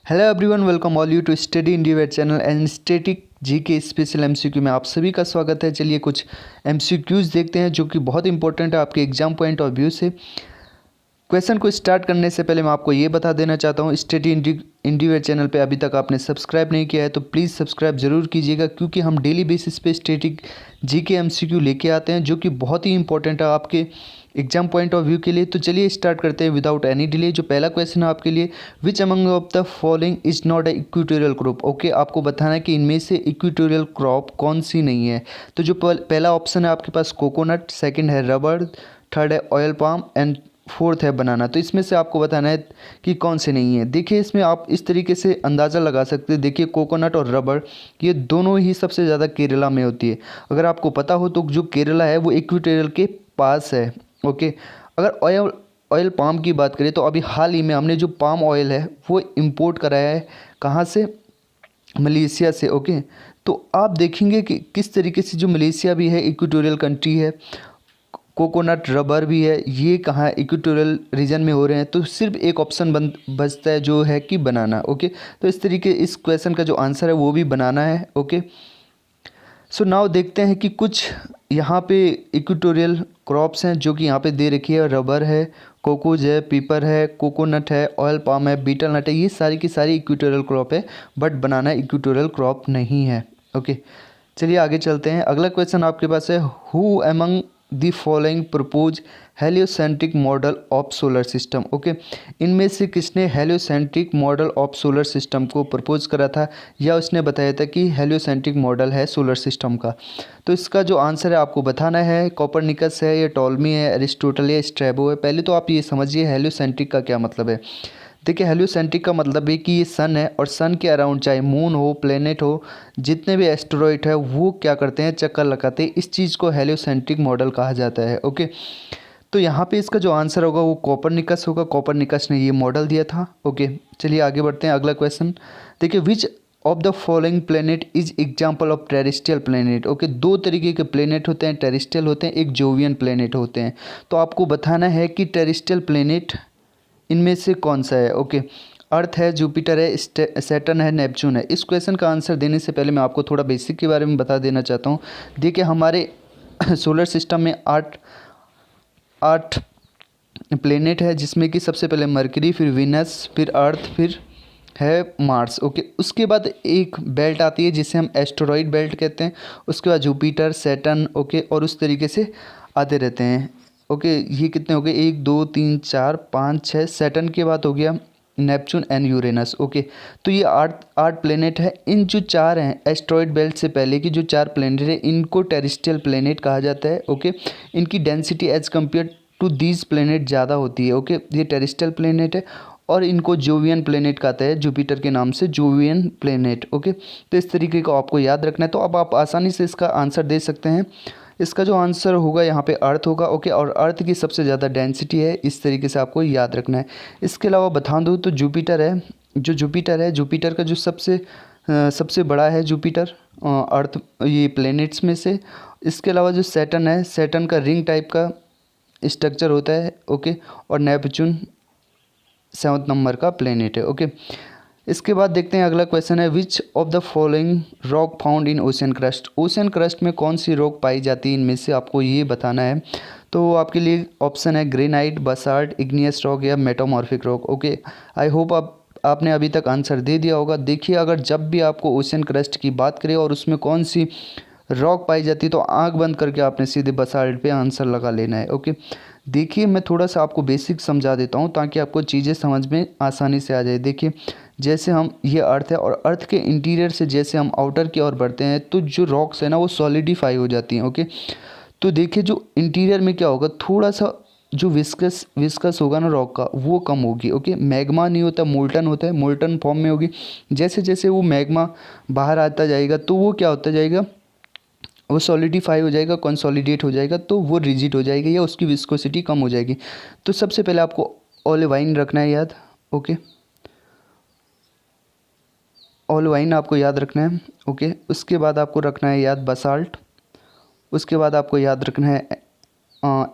Hello everyone, welcome all you to study India channel and static GK special MCQ में आप सभी का स्वागत है। चलिए कुछ एमसीक्यूज देखते हैं जो कि बहुत इंपॉर्टेंट है आपके एग्जाम पॉइंट ऑफ व्यू से। क्वेश्चन को स्टार्ट करने से पहले मैं आपको ये बता देना चाहता हूँ, स्टडी इंडिया चैनल पे अभी तक आपने सब्सक्राइब नहीं किया है तो प्लीज़ सब्सक्राइब ज़रूर कीजिएगा, क्योंकि हम डेली बेसिस पे स्टैटिक जीके एमसीक्यू लेके आते हैं जो कि बहुत ही इंपॉर्टेंट है आपके एग्जाम पॉइंट ऑफ व्यू के लिए। तो चलिए स्टार्ट करते हैं विदाउट एनी डिले। जो पहला क्वेश्चन है आपके लिए, विच among of the following is not a equatorial crop. Okay, आपको बताना है कि इनमें से इक्वेटोरियल क्रॉप कौन सी नहीं है। तो जो पहला ऑप्शन है आपके पास कोकोनट, सेकंड है रबर, थर्ड है ऑयल पाम एंड फोर्थ है बनाना। तो इसमें से आपको बताना है कि कौन से नहीं है। देखिए इसमें आप इस तरीके से अंदाज़ा लगा सकते हैं। देखिए कोकोनट और रबर ये दोनों ही सबसे ज़्यादा केरला में होती है। अगर आपको पता हो तो जो केरला है वो इक्वेटोरियल के पास है। ओके, अगर ऑयल पाम की बात करें तो अभी हाल ही में हमने जो पाम ऑयल है वो इंपोर्ट कराया है, कहाँ से? मलेशिया से। ओके, तो आप देखेंगे कि किस तरीके से जो मलेशिया भी है इक्वेटोरियल कंट्री है, कोकोनट रबर भी है, ये कहाँ इक्वेटोरियल रीजन में हो रहे हैं। तो सिर्फ एक ऑप्शन बचता है जो है कि बनाना। ओके, तो इस तरीके इस क्वेश्चन का जो आंसर है वो भी बनाना है। ओके, सो नाउ देखते हैं कि कुछ यहाँ पे इक्वेटोरियल क्रॉप्स हैं जो कि यहाँ पे दे रखी है। रबर है, कोकोज है, पीपर है, कोकोनट है, ऑयल पाम है, बीटल नट है। ये सारी की सारी इक्वेटोरियल क्रॉप है, बट बनाना इक्वेटोरियल क्रॉप नहीं है। ओके, चलिए आगे चलते हैं। अगला क्वेश्चन आपके पास है, who among the following propose heliocentric model of solar system. Okay, इनमें से किसने heliocentric model of solar system को प्रपोज करा था या उसने बताया था कि हेलियोसेंट्रिक मॉडल है सोलर सिस्टम का। तो इसका जो आंसर है आपको बताना है, कोपरनिकस है या टॉलमी है, एरिस्टोटल या स्ट्रैबो है। पहले तो आप ये समझिए हेलियोसेंट्रिक का क्या मतलब है। देखिए हेलियोसेंट्रिक का मतलब है कि ये सन है और सन के अराउंड चाहे मून हो, प्लेनेट हो, जितने भी एस्टेरॉइड है वो क्या करते हैं, चक्कर लगाते हैं। इस चीज़ को हेलियोसेंट्रिक मॉडल कहा जाता है। ओके, तो यहाँ पे इसका जो आंसर होगा वो कोपरनिकस होगा। कोपरनिकस ने ये मॉडल दिया था। ओके, चलिए आगे बढ़ते हैं। अगला क्वेश्चन देखिए, विच of the following planet is example of terrestrial planet. Okay, दो तरीके के प्लेनेट होते हैं, टेरेस्ट्रियल होते हैं, एक जोवियन प्लेनेट होते हैं। तो आपको बताना है कि टेरेस्ट्रियल प्लेनेट इनमें से कौन सा है। ओके, अर्थ है, जुपिटर है, सैटर्न है, नेपच्यून है। इस क्वेश्चन का आंसर देने से पहले मैं आपको थोड़ा बेसिक के बारे में बता देना चाहता हूँ। देखिए हमारे सोलर सिस्टम में आठ प्लेनेट है, जिसमें कि सबसे पहले मरकरी, फिर वीनस, फिर अर्थ, फिर है मार्स। ओके, उसके बाद एक बेल्ट आती है जिसे हम एस्टेरॉइड बेल्ट कहते हैं। उसके बाद जुपिटर, सैटर्न, ओके, और उस तरीके से आते रहते हैं। ओके, ये कितने हो गए, 1 2 3 4 5 6। सैटर्न के बाद हो गया नेपच्यून एंड यूरेनस। ओके, तो ये आठ आठ प्लेनेट है। इन जो चार हैं एस्ट्रॉइड बेल्ट से पहले की जो चार प्लेनेट है इनको टेरेस्ट्रियल प्लेनेट कहा जाता है। ओके, इनकी density as compare to these planet ज़्यादा होती है। ओके, ये टेरेस्ट्रियल प्लेनेट है और इनको जोवियन प्लेनेट कहते हैं, जुपिटर के नाम से जोवियन प्लेनेट। ओके, तो इस तरीके को आपको याद रखना है। तो अब आप आसानी से इसका आंसर दे सकते हैं। इसका जो आंसर होगा यहाँ पे अर्थ होगा। ओके, और अर्थ की सबसे ज़्यादा डेंसिटी है, इस तरीके से आपको याद रखना है। इसके अलावा बता दूँ तो जुपिटर है, जो जुपिटर है, जुपिटर का जो सबसे बड़ा है जुपिटर अर्थ ये प्लैनेट्स में से। इसके अलावा जो सैटर्न है, सैटर्न का रिंग टाइप का स्ट्रक्चर होता है। ओके, और नेपच्यून 7th नंबर का प्लेनेट है। ओके, इसके बाद देखते हैं अगला क्वेश्चन है, विच of the following rock found in ocean crust. Ocean crust में कौन सी रॉक पाई जाती है, इनमें से आपको ये बताना है। तो आपके लिए ऑप्शन है ग्रेनाइट, बसाल्ट, इग्नियस रॉक या metamorphic rock. Okay, I hope आपने अभी तक आंसर दे दिया होगा। देखिए अगर जब भी आपको ओशन क्रस्ट की बात करें और उसमें कौन सी रॉक पाई जाती है तो आंख बंद करके आपने सीधे बसाल्ट पे आंसर लगा लेना है। ओके, देखिए मैं थोड़ा सा आपको बेसिक समझा देता हूँ ताकि आपको चीज़ें समझ में आसानी से आ जाए। देखिए जैसे हम ये अर्थ है और अर्थ के इंटीरियर से जैसे हम आउटर की ओर बढ़ते हैं तो जो रॉक्स है ना वो सॉलिडिफाई हो जाती हैं। ओके, तो देखिए जो इंटीरियर में क्या होगा, थोड़ा सा जो विस्कस होगा ना रॉक का वो कम होगी। ओके, मैग्मा नहीं होता, मोल्टन होता है, मोल्टन फॉर्म में होगी। जैसे जैसे वो मैग्मा बाहर आता जाएगा तो वो क्या होता जाएगा, वो सॉलिडिफाई हो जाएगा, कंसोलिडेट हो जाएगा, तो वो रिजिड हो जाएगी या उसकी विस्कोसिटी कम हो जाएगी। तो सबसे पहले आपको ओलेवाइन रखना है याद। ओके, ओलेवाइन आपको याद रखना है। ओके, उसके बाद आपको रखना है याद बसाल्ट। उसके बाद आपको याद रखना है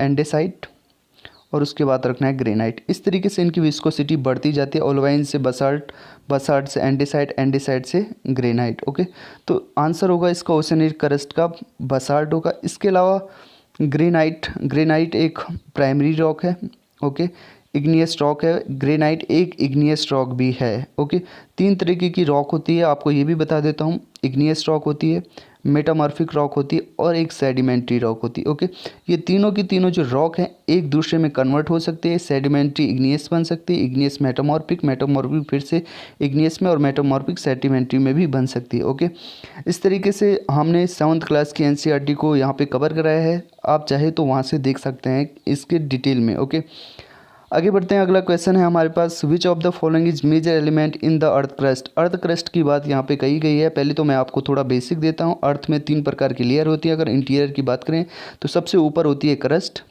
एंडेसाइट। और उसके बाद रखना है ग्रेनाइट। इस तरीके से इनकी विस्कोसिटी बढ़ती जाती है। ओलोवाइन से बसाल्ट, बसाल्ट से एंडेसाइट, एंडेसाइट से ग्रेनाइट। ओके, तो आंसर होगा इसका ओशनिक क्रस्ट का बसाल्ट होगा। इसके अलावा ग्रेनाइट, ग्रेनाइट एक प्राइमरी रॉक है। ओके, इग्नियस रॉक है। ग्रेनाइट एक इग्नियस रॉक भी है। ओके, तीन तरीके की रॉक होती है, आपको ये भी बता देता हूँ। इग्नियस रॉक होती है, मेटामॉर्फिक रॉक होती है और एक सेडिमेंट्री रॉक होती है। ओके, ये तीनों की तीनों जो रॉक हैं एक दूसरे में कन्वर्ट हो सकते हैं। सेडिमेंट्री इग्नियस बन सकती है, इग्नियस मेटामॉर्फिक, मेटामॉर्फिक फिर से इग्नियस में और मेटामॉर्फिक सेडिमेंट्री में भी बन सकती है। ओके, इस तरीके से हमने 7th क्लास की एनसीईआरटी को यहाँ पे कवर कराया है। आप चाहे तो वहाँ से देख सकते हैं इसके डिटेल में। ओके, आगे बढ़ते हैं। अगला क्वेश्चन है हमारे पास, which of the following is major element in the earth crust. Earth crust की बात यहाँ पे कही गई है। पहले तो मैं आपको थोड़ा बेसिक देता हूँ। अर्थ में 3 प्रकार की लेयर होती है। अगर इंटीरियर की बात करें तो सबसे ऊपर होती है क्रस्ट,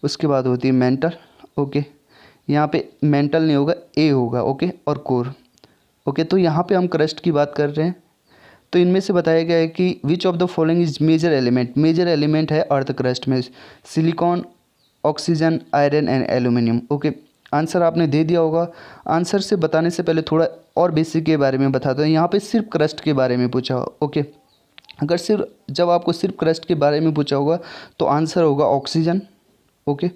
उसके बाद होती है मेंटल। ओके, यहाँ पे मेंटल नहीं होगा, ए होगा। ओके, और कोर। ओके, तो यहाँ पे हम क्रस्ट की बात कर रहे हैं। तो इनमें से बताया गया है कि which of the following is major element. Major element है अर्थ क्रस्ट में silicon, oxygen, iron and aluminium. Okay, answer आपने दे दिया होगा। आंसर से बताने से पहले थोड़ा और बेसिक के बारे में बताता हूँ। यहाँ पे सिर्फ क्रस्ट के बारे में पूछा। ओके, अगर सिर्फ जब आपको सिर्फ क्रस्ट के बारे में पूछा होगा तो आंसर होगा ऑक्सीजन। ओके,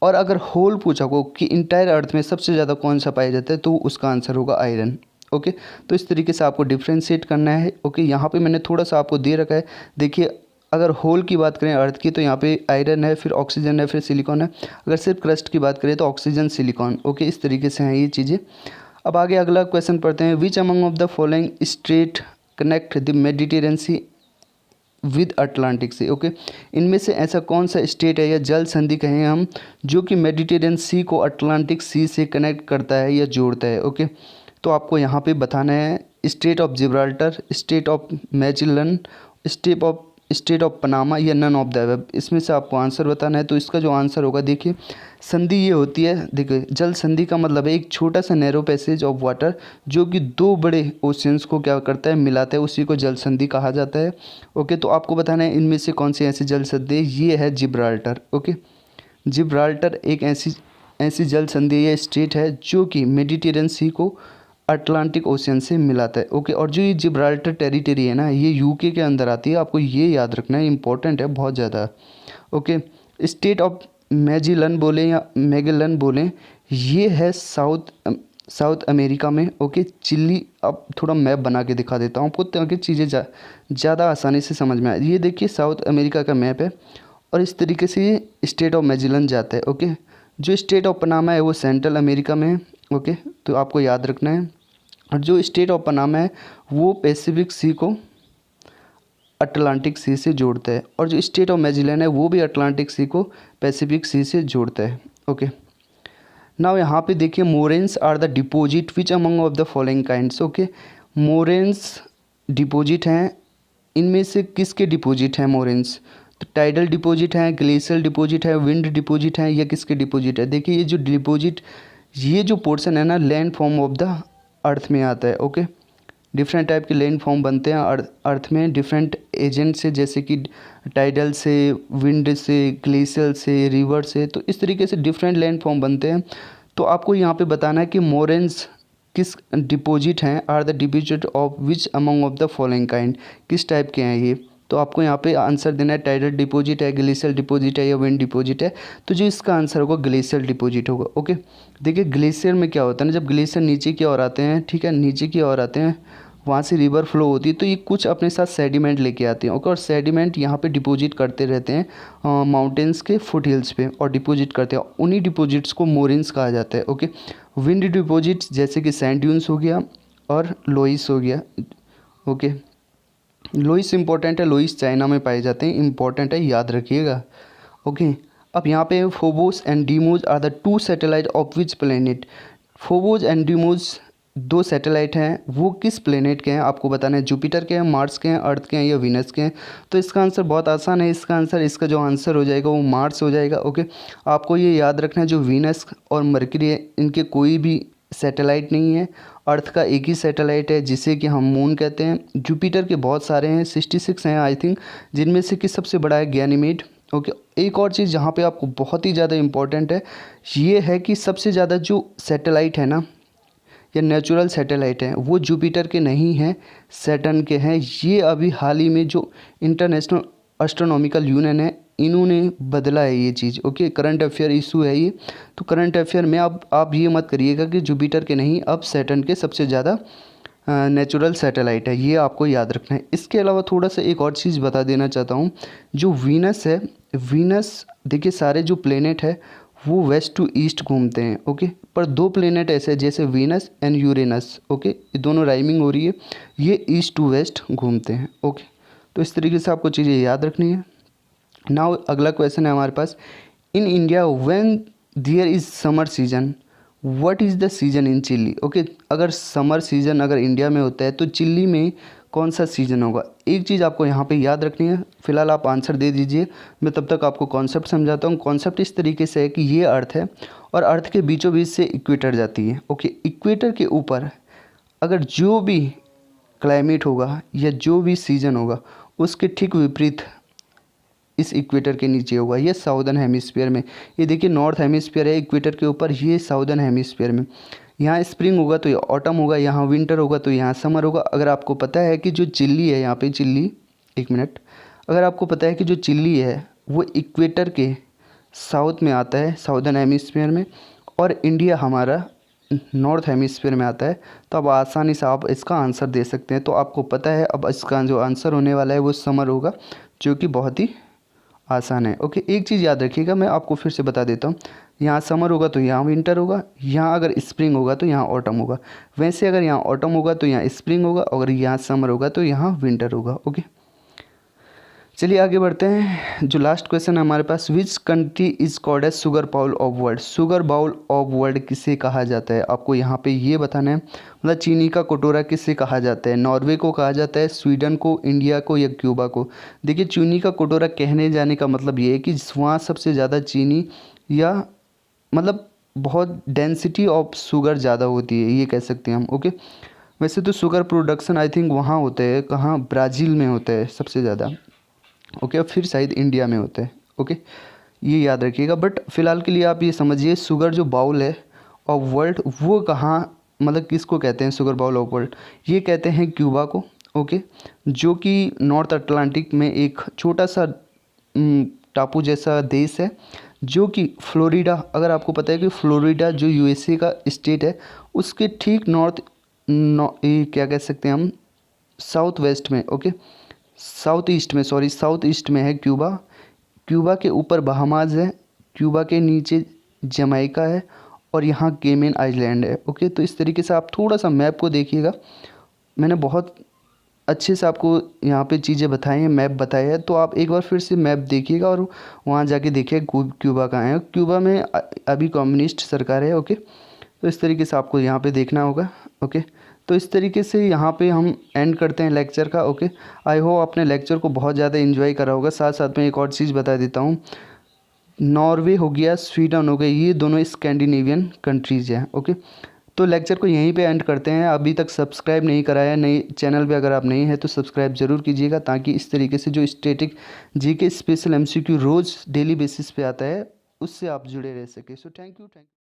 और अगर होल पूछा होगा कि इंटायर अर्थ में सबसे ज़्यादा कौन सा पाया जाता है तो उसका आंसर होगा आयरन। ओके, तो इस तरीके से आपको डिफ्रेंशिएट करना है। ओके, यहाँ पे मैंने थोड़ा सा आपको दे रखा है। देखिए, अगर होल की बात करें अर्थ की तो यहाँ पे आयरन है, फिर ऑक्सीजन है, फिर सिलिकॉन है। अगर सिर्फ क्रस्ट की बात करें तो ऑक्सीजन, सिलिकॉन। ओके, इस तरीके से हैं ये चीज़ें। अब आगे अगला क्वेश्चन पढ़ते हैं। Which among of the following strait connect the Mediterranean sea with Atlantic sea. Okay, इनमें से ऐसा कौन सा स्टेट है या जल संधि कहें हम जो कि मेडिटेरियन सी को अटलांटिक सी से कनेक्ट करता है या जोड़ता है। ओके, तो आपको यहाँ पे बताना है strait of Gibraltar, strait of Magellan, strait of Panama या नन ऑफ द अबव। इसमें से आपको आंसर बताना है। तो इसका जो आंसर होगा, देखिए संधि ये होती है। देखिए, जल संधि का मतलब है एक छोटा सा नैरो पैसेज ऑफ वाटर जो कि 2 बड़े ओशियंस को क्या करता है, मिलाता है, उसी को जल संधि कहा जाता है। ओके, तो आपको बताना है इनमें से कौन सी ऐसी जल संधि है। ये है जिब्राल्टर। ओके, जिब्राल्टर एक ऐसी जल संधि या स्टेट है जो कि मेडिटेरियन सी को अटलांटिक ओशियन से मिलाता है। ओके, और जो ये जिब्राल्टर टेरिटरी है ना, ये यूके के अंदर आती है। आपको ये याद रखना है, इंपॉर्टेंट है बहुत ज़्यादा। ओके, स्टेट ऑफ मैजिलन बोलें या मैगेलन बोलें, ये है साउथ अमेरिका में। Okay, Chile. अब थोड़ा मैप बना के दिखा देता हूँ आपको ताकि चीज़ें ज़्यादा आसानी से समझ में आए। ये देखिए साउथ अमेरिका का मैप है और इस तरीके से ये स्टेट ऑफ मैजिलन जाता है। ओके, जो स्टेट ऑफ पनामा है वो सेंट्रल अमेरिका में है। ओके, तो आपको याद रखना है। और जो स्टेट ऑफ पनामा है वो पैसिफिक सी को अटलांटिक सी से जोड़ता है, और जो स्टेट ऑफ मैजिलन है वो भी अटलांटिक सी को पैसिफिक सी से जोड़ता है। ओके, नाउ यहाँ पे देखिए moraines are the deposit which among of the following kinds. Okay, moraines deposit हैं, इनमें से किसके डिपोजिट हैं मोरेन्स। तो टाइडल डिपोजिट हैं, ग्लेशियल डिपोजिट है, विंड डिपोजिट हैं, या किसके डिपोजिट है। देखिए ये जो डिपोजिट, ये जो पोर्शन है ना, land form of the earth में आता है। ओके, डिफरेंट टाइप के लैंड फॉर्म बनते हैं अर्थ में डिफरेंट एजेंट से, जैसे कि टाइडल से, विंड से, ग्लेशियल से, रिवर से। तो इस तरीके से डिफरेंट लैंड फॉर्म बनते हैं। तो आपको यहाँ पे बताना है कि मोरेन्स किस डिपोजिट हैं, are the deposit of which among of the following kind, किस टाइप के हैं ये। तो आपको यहाँ पे आंसर देना है टाइडल डिपोजिट है, ग्लेशियल डिपोजिट है या विंड डिपोजिट है। तो जो इसका आंसर होगा ग्लेशियल डिपोजिट होगा। ओके, देखिए ग्लेशियर में क्या होता है ना, जब ग्लेशियर नीचे की ओर आते हैं, ठीक है, नीचे की ओर आते हैं, वहाँ से रिवर फ्लो होती है, तो ये कुछ अपने साथ सेडिमेंट लेके आते हैं। ओके, और सेडिमेंट यहाँ पे डिपोजिट करते रहते हैं माउंटेन्स के फुट हिल्स पे, और डिपोजिट करते हैं। उन्हीं डिपोजिट्स को मोरेन्स कहा जाता है। ओके, विंड डिपोजिट्स जैसे कि सैंड ड्यून्स हो गया और लोइस हो गया। ओके, लोइस इंपॉर्टेंट है, लोइस चाइना में पाए जाते हैं, इंपॉर्टेंट है, याद रखिएगा। ओके, अब यहाँ पे Phobos and Deimos are the 2 satellite of which planet. Phobos and Deimos 2 satellite हैं, वो किस प्लेनेट के हैं आपको बताना है। जुपिटर के हैं, मार्स के हैं, अर्थ के हैं या वीनस के हैं। तो इसका आंसर बहुत आसान है। इसका जो आंसर हो जाएगा वो मार्स हो जाएगा। ओके, आपको ये याद रखना है, जो वीनस और मरकरी है इनके कोई भी सैटेलाइट नहीं है। अर्थ का एक ही सैटेलाइट है जिसे कि हम मून कहते हैं। जुपिटर के बहुत सारे हैं, 66 हैं आई थिंक, जिनमें से कि सबसे बड़ा है गैनीमेड। ओके, एक और चीज़ जहाँ पे आपको बहुत ही ज़्यादा इम्पोर्टेंट है, ये है कि सबसे ज़्यादा जो सैटेलाइट है ना, या नेचुरल सैटेलाइट हैं, वो जुपिटर के नहीं हैं, सैटर्न के हैं। ये अभी हाल ही में जो इंटरनेशनल एस्ट्रोनॉमिकल यूनियन है, इन्होंने बदला है ये चीज़। ओके, करंट अफेयर इशू है ये। तो करंट अफेयर में अब आप ये मत करिएगा कि जुपिटर के नहीं, अब सैटर्न के सबसे ज़्यादा नेचुरल सैटेलाइट है, ये आपको याद रखना है। इसके अलावा थोड़ा सा एक और चीज़ बता देना चाहता हूँ, जो वीनस है, वीनस देखिए सारे जो प्लेनेट है वो वेस्ट टू ईस्ट घूमते हैं। ओके, पर दो प्लेनेट ऐसे हैं जैसे वीनस एंड यूरेनस, ओके, ये दोनों राइमिंग हो रही है, ये ईस्ट टू वेस्ट घूमते हैं। ओके, तो इस तरीके से आपको चीज़ें याद रखनी है। नाउ अगला क्वेश्चन है हमारे पास, in India when there is summer season what is the season in Chile. Okay, अगर समर सीजन अगर इंडिया में होता है तो चिल्ली में कौन सा सीज़न होगा। एक चीज़ आपको यहाँ पे याद रखनी है, फिलहाल आप आंसर दे दीजिए, मैं तब तक आपको कॉन्सेप्ट समझाता हूँ। कॉन्सेप्ट इस तरीके से है कि ये अर्थ है और अर्थ के बीचों बीच से इक्वेटर जाती है। ओके, इक्वेटर के ऊपर अगर जो भी क्लाइमेट होगा या जो भी सीज़न होगा उसके ठीक विपरीत इस इक्वेटर के नीचे होगा, ये साउदर्न हेमिस्फीयर में। ये देखिए नॉर्थ हेमिस्फीयर है इक्वेटर के ऊपर, ये साउदर्न हेमिस्फीयर में। यहाँ स्प्रिंग होगा तो ये ऑटम होगा, यहाँ विंटर होगा तो यहाँ समर होगा। अगर आपको पता है कि जो चिल्ली है यहाँ पे, चिल्ली, एक मिनट, अगर आपको पता है कि जो चिल्ली है वो इक्वेटर के साउथ में आता है, साउदर्न हेमिस्फीयर में, और इंडिया हमारा नॉर्थ हेमिस्फीयर में आता है, तो अब आसानी से आप इसका आंसर दे सकते हैं। तो आपको पता है अब इसका जो आंसर होने वाला है वो समर होगा, जो कि बहुत ही आसान है। ओके, एक चीज़ याद रखिएगा, मैं आपको फिर से बता देता हूँ, यहाँ समर होगा तो यहाँ विंटर होगा, यहाँ अगर स्प्रिंग होगा तो यहाँ ऑटम होगा। वैसे अगर यहाँ ऑटम होगा तो यहाँ स्प्रिंग होगा, अगर यहाँ समर होगा तो यहाँ विंटर होगा। ओके, चलिए आगे बढ़ते हैं। जो लास्ट क्वेश्चन है हमारे पास, which country is called as sugar bowl of world. Sugar bowl of world किसे कहा जाता है, आपको यहाँ पे ये बताना है। मतलब चीनी का कटोरा किसे कहा जाता है, नॉर्वे को कहा जाता है, स्वीडन को, इंडिया को, या क्यूबा को। देखिए चीनी का कटोरा कहने जाने का मतलब ये है कि वहाँ सबसे ज़्यादा चीनी या मतलब बहुत डेंसिटी ऑफ शुगर ज़्यादा होती है, ये कह सकते हैं हम। ओके, वैसे तो शुगर प्रोडक्शन आई थिंक वहाँ होते हैं, कहाँ, ब्राज़ील में होता है सबसे ज़्यादा। ओके, और फिर शायद इंडिया में होता है। ओके, ये याद रखिएगा। बट फिलहाल के लिए आप ये समझिए, शुगर जो बाउल है ऑफ वर्ल्ड वो कहाँ, मतलब किसको कहते हैं शुगर बाउल ऑफ वर्ल्ड, ये कहते हैं क्यूबा को। ओके, जो कि नॉर्थ अटलांटिक में एक छोटा सा टापू जैसा देश है, जो कि फ्लोरिडा, अगर आपको पता है कि फ्लोरिडा जो यूएसए का स्टेट है, उसके ठीक नॉर्थ क्या कह सकते हैं हम, साउथ वेस्ट में, ओके, साउथ ईस्ट में, सॉरी साउथ ईस्ट में है क्यूबा। क्यूबा के ऊपर बहामास है, क्यूबा के नीचे जमैका है, और यहाँ केमेन आइलैंड है। ओके, तो इस तरीके से आप थोड़ा सा मैप को देखिएगा, मैंने बहुत अच्छे से आपको यहाँ पे चीज़ें बताई हैं, मैप बताया है, तो आप एक बार फिर से मैप देखिएगा और वहाँ जाके देखिए क्यूबा कहाँ है। क्यूबा में अभी कम्युनिस्ट सरकार है। ओके, तो इस तरीके से आपको यहाँ पे देखना होगा। ओके, तो इस तरीके से यहाँ पे हम एंड करते हैं लेक्चर का। ओके, आई होप आपने लेक्चर को बहुत ज़्यादा इन्जॉय करा होगा। साथ साथ में एक और चीज़ बता देता हूँ, नॉर्वे हो गया, स्वीडन हो गया, ये दोनों स्कैंडिनेवियन कंट्रीज़ हैं। ओके, तो लेक्चर को यहीं पे एंड करते हैं। अभी तक सब्सक्राइब नहीं कराया, नई चैनल पे अगर आप नहीं हैं तो सब्सक्राइब ज़रूर कीजिएगा, ताकि इस तरीके से जो स्टैटिक जीके स्पेशल एमसीक्यू रोज़ डेली बेसिस पे आता है उससे आप जुड़े रह सके। So thank you.